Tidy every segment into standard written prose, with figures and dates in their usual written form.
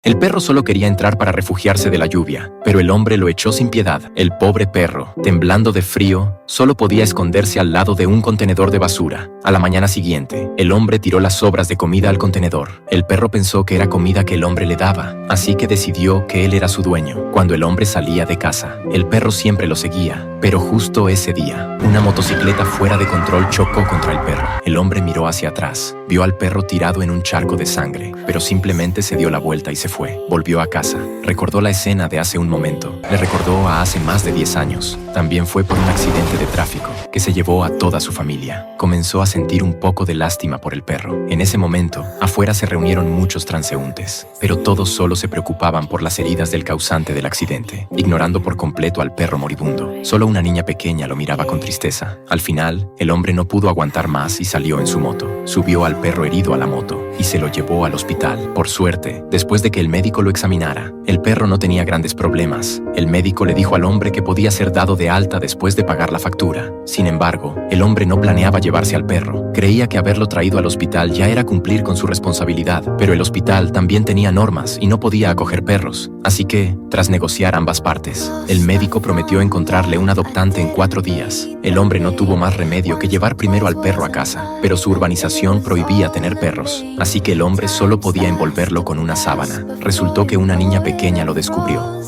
El perro solo quería entrar para refugiarse de la lluvia, pero el hombre lo echó sin piedad. El pobre perro, temblando de frío, solo podía esconderse al lado de un contenedor de basura. A la mañana siguiente, el hombre tiró las sobras de comida al contenedor. El perro pensó que era comida que el hombre le daba, así que decidió que él era su dueño. Cuando el hombre salía de casa, el perro siempre lo seguía, pero justo ese día, una motocicleta fuera de control chocó contra el perro. El hombre miró hacia atrás, vio al perro tirado en un charco de sangre, pero simplemente se dio la vuelta y se fue. Volvió a casa. Recordó la escena de hace un momento. Le recordó a hace más de 10 años. También fue por un accidente de tráfico que se llevó a toda su familia. Comenzó a sentir un poco de lástima por el perro. En ese momento, afuera se reunieron muchos transeúntes, pero todos solo se preocupaban por las heridas del causante del accidente, ignorando por completo al perro moribundo. Solo una niña pequeña lo miraba con tristeza. Al final, el hombre no pudo aguantar más y salió en su moto. Subió al perro herido a la moto y se lo llevó al hospital. Por suerte, después de que el médico lo examinara, el perro no tenía grandes problemas. El médico le dijo al hombre que podía ser dado de alta después de pagar la factura. Sin embargo, el hombre no planeaba llevarse al perro. Creía que haberlo traído al hospital ya era cumplir con su responsabilidad, pero el hospital también tenía normas y no podía acoger perros. Así que, tras negociar ambas partes, el médico prometió encontrarle un adoptante en 4 días. El hombre no tuvo más remedio que llevar primero al perro a casa, pero su urbanización prohibía tener perros, así que el hombre solo podía envolverlo con una sábana. Resultó que una niña pequeña lo descubrió.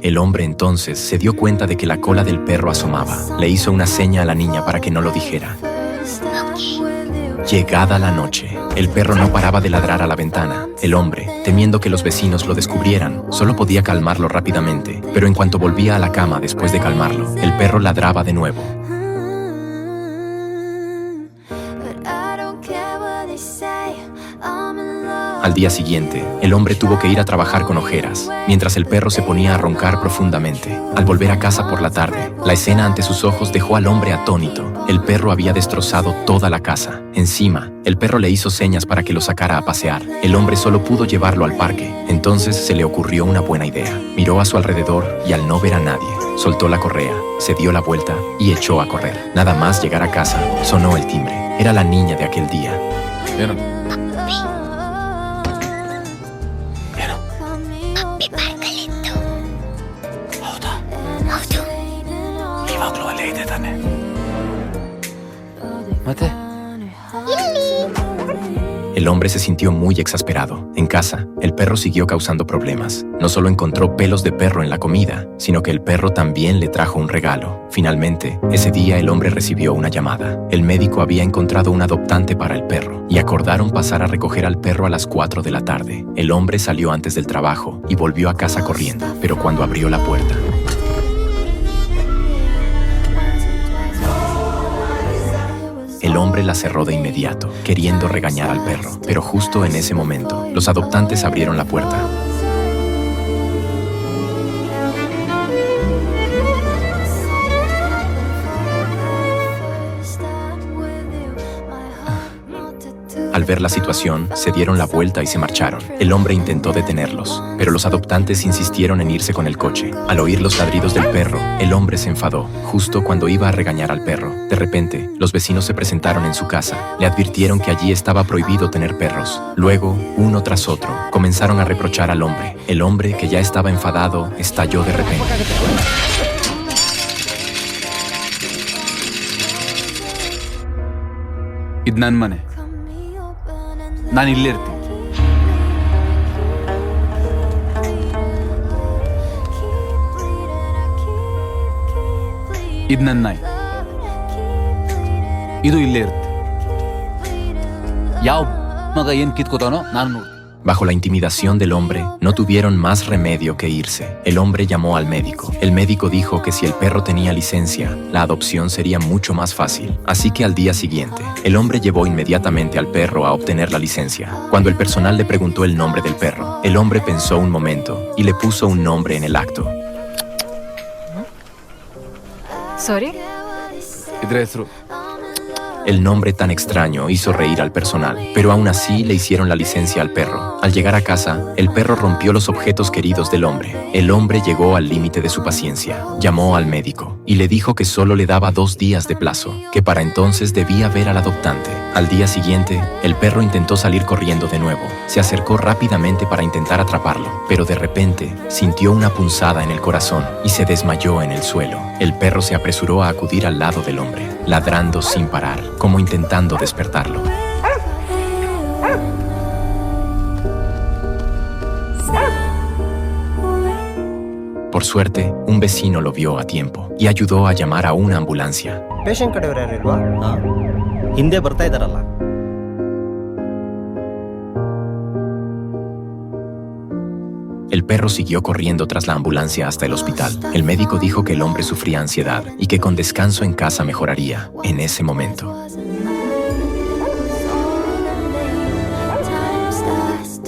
El hombre entonces se dio cuenta de que la cola del perro asomaba. Le hizo una seña a la niña para que no lo dijera. Llegada la noche, el perro no paraba de ladrar a la ventana. El hombre, temiendo que los vecinos lo descubrieran, solo podía calmarlo rápidamente, pero en cuanto volvía a la cama después de calmarlo, el perro ladraba de nuevo. Al día siguiente, el hombre tuvo que ir a trabajar con ojeras, mientras el perro se ponía a roncar profundamente. Al volver a casa por la tarde, la escena ante sus ojos dejó al hombre atónito. El perro había destrozado toda la casa. Encima, el perro le hizo señas para que lo sacara a pasear. El hombre solo pudo llevarlo al parque. Entonces se le ocurrió una buena idea. Miró a su alrededor y al no ver a nadie, soltó la correa, se dio la vuelta y echó a correr. Nada más llegar a casa, sonó el timbre. Era la niña de aquel día. El hombre se sintió muy exasperado. En casa, el perro siguió causando problemas. No solo encontró pelos de perro en la comida, sino que el perro también le trajo un regalo. Finalmente, ese día el hombre recibió una llamada. El médico había encontrado un adoptante para el perro y acordaron pasar a recoger al perro a las 4 de la tarde. El hombre salió antes del trabajo y volvió a casa corriendo, pero cuando abrió la puerta, el hombre la cerró de inmediato, queriendo regañar al perro. Pero justo en ese momento, los adoptantes abrieron la puerta. Al ver la situación, se dieron la vuelta y se marcharon. El hombre intentó detenerlos, pero los adoptantes insistieron en irse con el coche. Al oír los ladridos del perro, el hombre se enfadó, justo cuando iba a regañar al perro. De repente, los vecinos se presentaron en su casa. Le advirtieron que allí estaba prohibido tener perros. Luego, uno tras otro, comenzaron a reprochar al hombre. El hombre, que ya estaba enfadado, estalló de repente. Idnan mane. ನಾನು ಇಲ್ಲೇ ಇರ್ತೀನಿ. ಇದು ನನ್ನ ನಾಯಿ. ಇದು ಇಲ್ಲೇ ಇರುತ್ತೆ. ಯಾವ ಮಗ ಏನು ಕಿತ್ಕೋತಾನೋ ನಾನು ನೋಡ್ತೀನಿ. Bajo la intimidación del hombre, no tuvieron más remedio que irse. El hombre llamó al médico. El médico dijo que si el perro tenía licencia, la adopción sería mucho más fácil. Así que al día siguiente, el hombre llevó inmediatamente al perro a obtener la licencia. Cuando el personal le preguntó el nombre del perro, el hombre pensó un momento y le puso un nombre en el acto. ¿Sorry? ಇದ್ರ ಹೆಸರು. El nombre tan extraño hizo reír al personal, pero aún así le hicieron la licencia al perro. Al llegar a casa, el perro rompió los objetos queridos del hombre. El hombre llegó al límite de su paciencia. Llamó al médico y le dijo que solo le daba 2 días de plazo, que para entonces debía ver al adoptante. Al día siguiente, el perro intentó salir corriendo de nuevo. Se acercó rápidamente para intentar atraparlo, pero de repente sintió una punzada en el corazón y se desmayó en el suelo. El perro se apresuró a acudir al lado del hombre, ladrando sin parar, como intentando despertarlo. Por suerte, un vecino lo vio a tiempo y ayudó a llamar a una ambulancia. Patient ಕಡೆಯವ್ರು ಯಾರು ಇಲ್ವಾ? ಹಿಂದೆ ಬರ್ತಾ ಇದ್ದಾರಲ್ಲ. El perro siguió corriendo tras la ambulancia hasta el hospital. El médico dijo que el hombre sufría ansiedad y que con descanso en casa mejoraría en ese momento.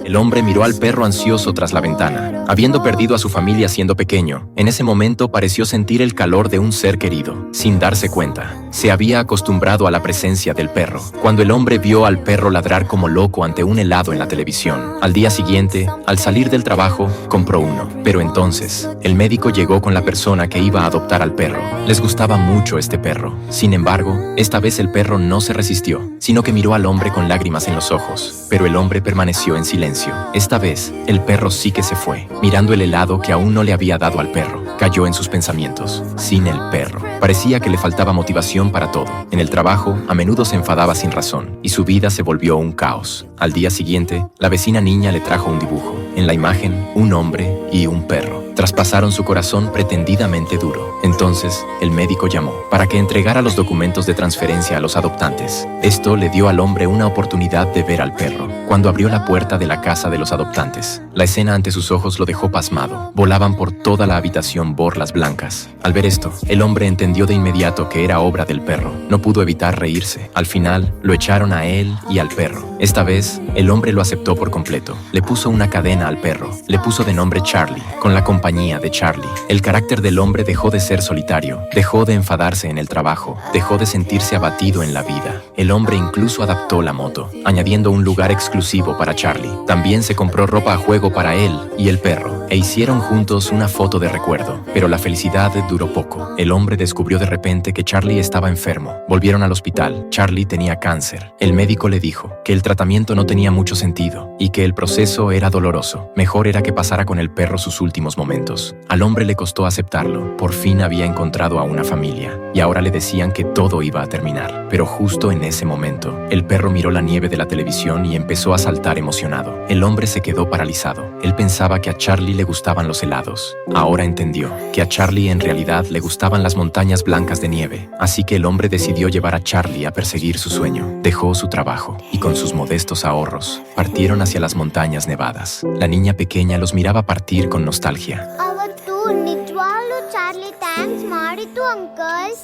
El hombre miró al perro ansioso tras la ventana. Habiendo perdido a su familia siendo pequeño, en ese momento pareció sentir el calor de un ser querido. Sin darse cuenta, se había acostumbrado a la presencia del perro. Cuando el hombre vio al perro ladrar como loco ante un helado en la televisión, al día siguiente, al salir del trabajo, compró uno. Pero entonces, el médico llegó con la persona que iba a adoptar al perro. Les gustaba mucho este perro. Sin embargo, esta vez el perro no se resistió, sino que miró al hombre con lágrimas en los ojos. Pero el hombre permaneció en silencio. Esta vez, el perro sí que se fue. Mirando el helado que aún no le había dado al perro, cayó en sus pensamientos. Sin el perro. Parecía que le faltaba motivación para todo. En el trabajo, a menudo se enfadaba sin razón, y su vida se volvió un caos. Al día siguiente, la vecina niña le trajo un dibujo. En la imagen, un hombre y un perro traspasaron su corazón pretendidamente duro. Entonces, el médico llamó para que entregara los documentos de transferencia a los adoptantes. Esto le dio al hombre una oportunidad de ver al perro. Cuando abrió la puerta de la casa de los adoptantes, la escena ante sus ojos lo dejó pasmado. Volaban por toda la habitación borlas blancas. Al ver esto, el hombre entendió de inmediato que era obra del perro. No pudo evitar reírse. Al final, lo echaron a él y al perro. Esta vez, el hombre lo aceptó por completo. Le puso una cadena al perro. Le puso de nombre Charlie, con la compañía de Charlie. El carácter del hombre dejó de ser solitario, dejó de enfadarse en el trabajo, dejó de sentirse abatido en la vida. El hombre incluso adaptó la moto, añadiendo un lugar exclusivo para Charlie. También se compró ropa a juego para él y el perro, e hicieron juntos una foto de recuerdo. Pero la felicidad duró poco. El hombre descubrió de repente que Charlie estaba enfermo. Volvieron al hospital. Charlie tenía cáncer. El médico le dijo que el tratamiento no tenía mucho sentido y que el proceso era doloroso. Mejor era que pasara con el perro sus últimos momentos. Al hombre le costó aceptarlo. Por fin había encontrado a una familia y ahora le decían que todo iba a terminar. Pero justo en ese momento, el perro miró la nieve de la televisión y empezó a saltar emocionado. El hombre se quedó paralizado. Él pensaba que a Charlie le gustaban los helados. Ahora entendió que a Charlie en realidad le gustaban las montañas blancas de nieve. Así que el hombre decidió llevar a Charlie a perseguir su sueño. Dejó su trabajo y con sus modestos ahorros partieron hacia las montañas nevadas. La niña pequeña los miraba partir con nostalgia. ಅವತ್ತು ನಿಜವಾಗ್ಲೂ Charlie thanks ಮಾಡಿತು uncle.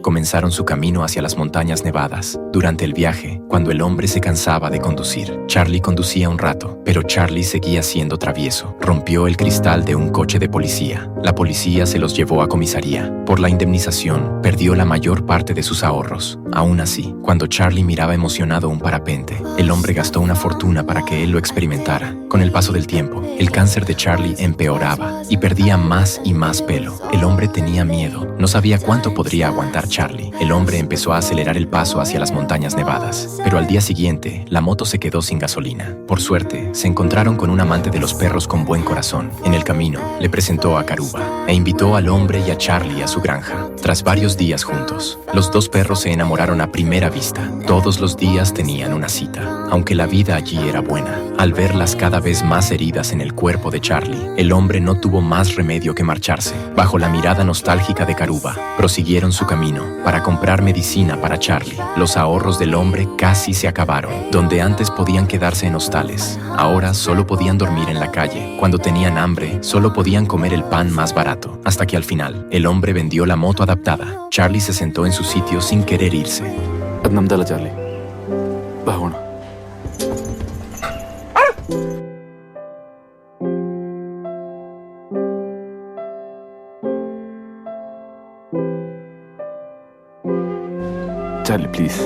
Comenzaron su camino hacia las montañas nevadas. Durante el viaje, cuando el hombre se cansaba de conducir, Charlie conducía un rato, pero Charlie seguía siendo travieso. Rompió el cristal de un coche de policía. La policía se los llevó a comisaría. Por la indemnización, perdió la mayor parte de sus ahorros. Aún así, cuando Charlie miraba emocionado un parapente, el hombre gastó una fortuna para que él lo experimentara. Con el paso del tiempo, el cáncer de Charlie empeoraba y perdía más y más pelo. El hombre tenía miedo. No sabía cuánto podría aguantar Charlie. El hombre empezó a acelerar el paso hacia las montañas nevadas, pero al día siguiente, la moto se quedó sin gasolina. Por suerte, se encontraron con un amante de los perros con buen corazón. En el camino, le presentó a Karuba e invitó al hombre y a Charlie a su granja. Tras varios días juntos, los dos perros se enamoraron a primera vista. Todos los días tenían una cita, aunque la vida allí era buena. Al ver las cada vez más heridas en el cuerpo de Charlie, el hombre no tuvo más remedio que marcharse. Bajo la mirada nostálgica de Karuba, prosiguieron su camino para comprar medicina para Charlie. Los ahorros del hombre casi se acabaron. Donde antes podían quedarse en hostales, ahora solo podían dormir en la calle. Cuando tenían hambre, solo podían comer el pan más barato. Hasta que al final, el hombre vendió la moto adaptada. Charlie se sentó en su sitio sin querer irse. ಅದು ನಮ್ದಲ್ಲ ಚಾರ್ಲಿ, ಬಾ ಹೋಣ. Charlie please.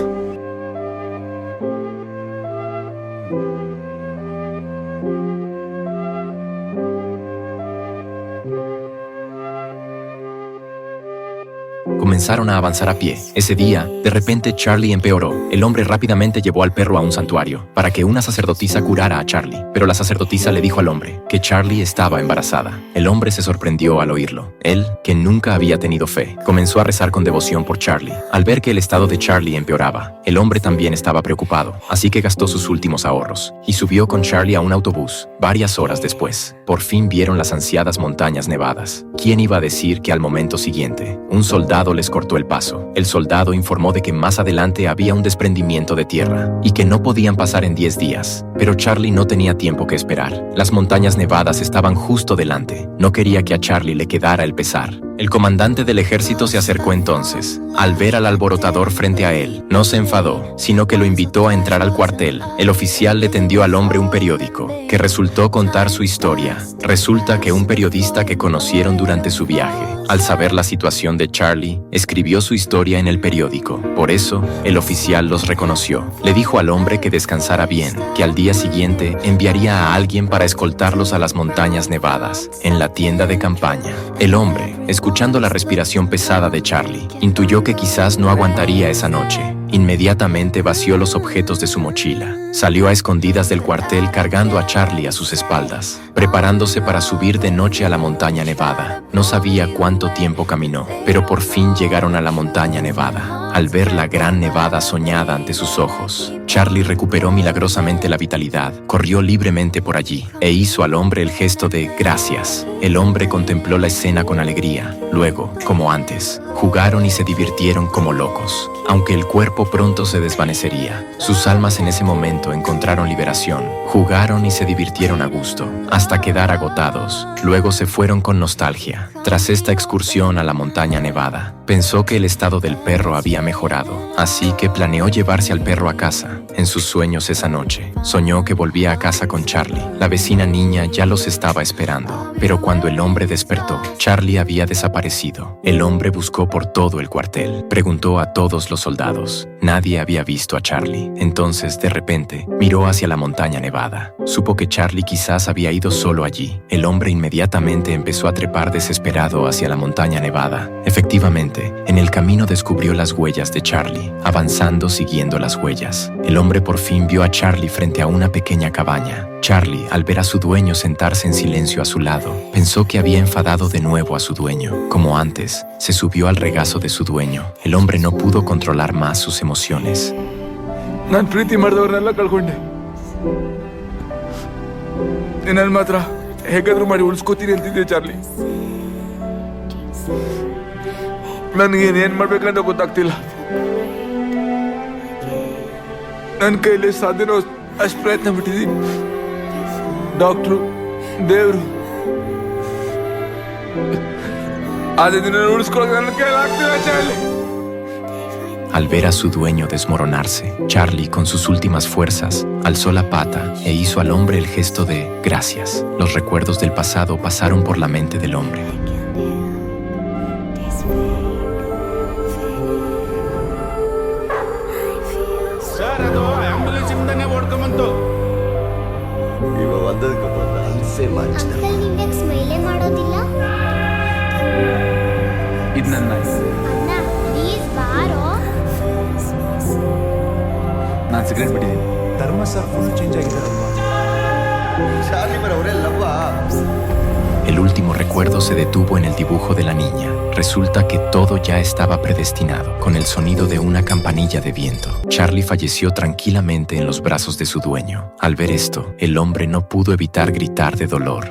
comenzaron a avanzar a pie. Ese día, de repente Charlie empeoró. El hombre rápidamente llevó al perro a un santuario para que una sacerdotisa curara a Charlie, pero la sacerdotisa le dijo al hombre que Charlie estaba embarazada. El hombre se sorprendió al oírlo. Él, que nunca había tenido fe, comenzó a rezar con devoción por Charlie. Al ver que el estado de Charlie empeoraba, el hombre también estaba preocupado, así que gastó sus últimos ahorros y subió con Charlie a un autobús. Varias horas después, por fin vieron las ansiadas montañas nevadas. ¿Quién iba a decir que al momento siguiente, un soldado les cortó el paso? El soldado informó de que más adelante había un desprendimiento de tierra y que no podían pasar en 10 días. Pero Charlie no tenía tiempo que esperar. Las montañas nevadas estaban justo delante. No quería que a Charlie le quedara el pesar. El comandante del ejército se acercó entonces. Al ver al alborotador frente a él, no se enfadó, sino que lo invitó a entrar al cuartel. El oficial le tendió al hombre un periódico, que resultó contar su historia. Resulta que un periodista que conocieron durante su viaje, al saber la situación de Charlie, escribió su historia en el periódico. Por eso, el oficial los reconoció. Le dijo al hombre que descansara bien, que al día siguiente enviaría a alguien para escoltarlos a las montañas nevadas, en la tienda de campaña. El hombre, escuchando la respiración pesada de Charlie, intuyó que quizás no aguantaría esa noche. Inmediatamente vació los objetos de su mochila. Salió a escondidas del cuartel cargando a Charlie a sus espaldas, preparándose para subir de noche a la montaña nevada. No sabía cuánto tiempo caminó, pero por fin llegaron a la montaña nevada. Al ver la gran nevada soñada ante sus ojos, Charlie recuperó milagrosamente la vitalidad, corrió libremente por allí e hizo al hombre el gesto de gracias. El hombre contempló la escena con alegría. Luego, como antes, jugaron y se divirtieron como locos. Aunque el cuerpo pronto se desvanecería, sus almas en ese momento encontraron liberación. Jugaron y se divirtieron a gusto, hasta quedar agotados. Luego se fueron con nostalgia. Tras esta excursión a la montaña nevada, pensó que el estado del perro había mejorado, así que planeó llevarse al perro a casa. En sus sueños esa noche, soñó que volvía a casa con Charlie. La vecina niña ya los estaba esperando, pero cuando el hombre despertó, Charlie había desaparecido. El hombre buscó por todo el cuartel, preguntó a todos los soldados. Nadie había visto a Charlie. Entonces, de repente, miró hacia la montaña nevada. Supo que Charlie quizás había ido solo allí. El hombre inmediatamente empezó a trepar desesperado hacia la montaña nevada. Efectivamente, en el camino descubrió las huellas de Charlie, avanzando siguiendo las huellas. El hombre por fin vio a Charlie frente a una pequeña cabaña. Charlie, al ver a su dueño sentarse en silencio a su lado, pensó que había enfadado de nuevo a su dueño. Como antes, se subió al regazo de su dueño. El hombre no pudo controlar más sus emociones. ನಾನು ಪ್ರೀತಿ ಮಾಡಿದವ್ರನ್ನೆಲ್ಲ ಕಳ್ಕೊಂಡೆ. ನನ್ನ ಮಾತ್ರ ಹೇಗಾದ್ರೂ ಮಾಡಿ ಉಳಿಸ್ಕೋತೀನಿ ಅಂತಿದ್ದೆ ಚಾರ್ಲಿ. ನನಗೇನೇನು ಮಾಡ್ಬೇಕಂತ ಗೊತ್ತಾಗ್ತಿಲ್ಲ. ನನ್ನ ಕೈಲಿ ಸಾಧ್ಯನೋ ಅಷ್ಟು ಪ್ರಯತ್ನ ಬಿಟ್ಟಿದ್ದೀನಿ. ಡಾಕ್ಟ್ರು, ದೇವರು, ಆದ್ರೆ ನಿನ್ನ ಉಳಿಸ್ಕೊಳ್ಳೋಕೆ ನನ್ನ ಕೈಲಿ ಆಗ್ತಿಲ್ಲ Charlie. Al ver a su dueño desmoronarse, Charlie, con sus últimas fuerzas, alzó la pata e hizo al hombre el gesto de gracias. Los recuerdos del pasado pasaron por la mente del hombre. Uncle ನಿಂಗೆ ಸ್ಮೈಲೇ ಮಾಡೋದಿಲ್ಲ? ಇದು ನನ್ನ ಅಣ್ಣ ಪ್ಲೀಸ್ ಬಾರೋ. ನಾನು ಸಿಗರೇಟ್ ಬಿಟ್ಟಿದ್ದೀನಿ. ಧರ್ಮ ಸರ್ ಫುಲ್ ಚೇಂಜ್ ಆಗಿದ್ದಾರಲ್ವಾ? ಚಾರ್ಲಿ ಬರೋರೆಲ್ಲವ್ವಾ? El último recuerdo se detuvo en el dibujo de la niña. Resulta que todo ya estaba predestinado, con el sonido de una campanilla de viento. Charlie falleció tranquilamente en los brazos de su dueño. Al ver esto, el hombre no pudo evitar gritar de dolor.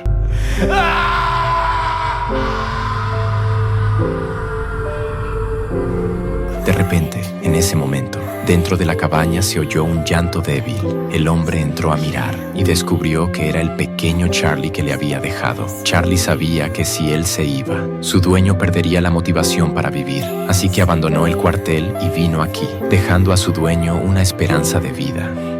De repente, en ese momento, dentro de la cabaña se oyó un llanto débil. El hombre entró a mirar y descubrió que era el pequeño Charlie que le había dejado. Charlie sabía que si él se iba, su dueño perdería la motivación para vivir, así que abandonó el cuartel y vino aquí, dejando a su dueño una esperanza de vida.